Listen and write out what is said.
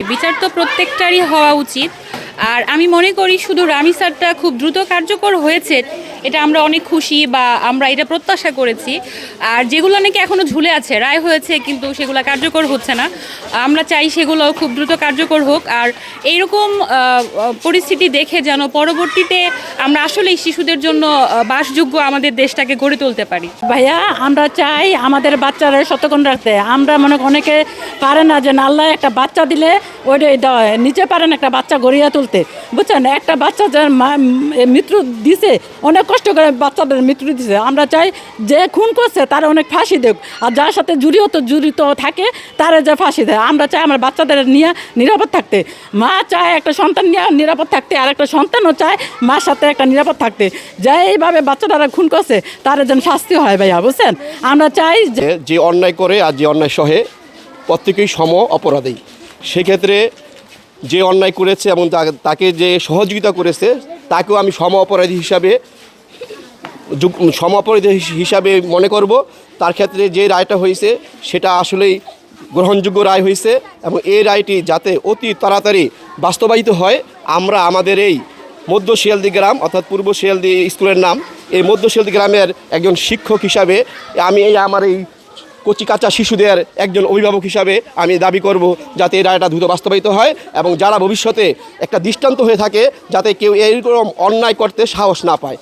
বিচার তো প্রত্যেকটারই হওয়া উচিত। আর আমি মনে করি শুধু রামিসারটা খুব দ্রুত কার্যকর হয়েছে, এটা আমরা অনেক খুশি বা আমরা এটা প্রত্যাশা করেছি। আর যেগুলো নাকি এখনও ঝুলে আছে, রায় হয়েছে কিন্তু সেগুলো কার্যকর হচ্ছে না, আমরা চাই সেগুলো খুব দ্রুত কার্যকর হোক। আর এইরকম পরিস্থিতি দেখে যেন পরবর্তীতে আমরা আসলেই শিশুদের জন্য বাসযোগ্য আমাদের দেশটাকে গড়ে তুলতে পারি। ভাইয়া আমরা চাই আমাদের বাচ্চারা সচেতন রাখতে। আমরা মনে অনেকে পারে না যে আল্লাহ একটা বাচ্চা দিলে ওইটাই দেওয়া হয়, নিচে পারেন একটা বাচ্চা গড়িয়া তুলতে, বুঝছেন? একটা বাচ্চা যার মৃত্যু দিছে, অনেক কষ্ট করে বাচ্চাদের মৃত্যু দিছে। আমরা চাই যে খুন করছে তারা অনেক ফাঁসি দেখ, আর যার সাথে জড়িত থাকে তারা যে ফাঁসি দেয়। আমরা চাই আমার বাচ্চাদের নিয়ে নিরাপদ থাকতে। মা চায় একটা সন্তান নিয়ে নিরাপদ থাকতে, আর একটা সন্তানও চায় মার সাথে একটা নিরাপদ থাকতে। যে এইভাবে বাচ্চাটারা খুন করছে তারা যেন শাস্তি হয় ভাইয়া, বুঝছেন? আমরা চাই যে অন্যায় করে আর যে অন্যায় সহে প্রত্যেকেই সম অপরাধী। সেক্ষেত্রে যে অন্যায় করেছে এবং তাকে যে সহযোগিতা করেছে তাকেও আমি সম অপরাধী হিসাবে মনে করব। তার ক্ষেত্রে যে রায়টা হয়েছে সেটা আসলেই গ্রহণযোগ্য রায় হয়েছে এবং এই রায়টি যাতে অতি তাড়াতাড়ি বাস্তবায়িত হয়, আমরা আমাদের এই মধ্য শিয়ালদী গ্রাম অর্থাৎ পূর্ব শিয়ালদী স্কুলের নাম, এই মধ্য শিয়ালদী গ্রামের একজন শিক্ষক হিসাবে আমি আমার এই কচি কাঁচা শিশুদের একজন অভিভাবক হিসাবে আমি দাবি করব যাতে এই রায়টা দ্রুত বাস্তবায়িত হয় এবং যারা ভবিষ্যতে একটা দৃষ্টান্ত হয়ে থাকে যাতে কেউ এইরকম অন্যায় করতে সাহস না পায়।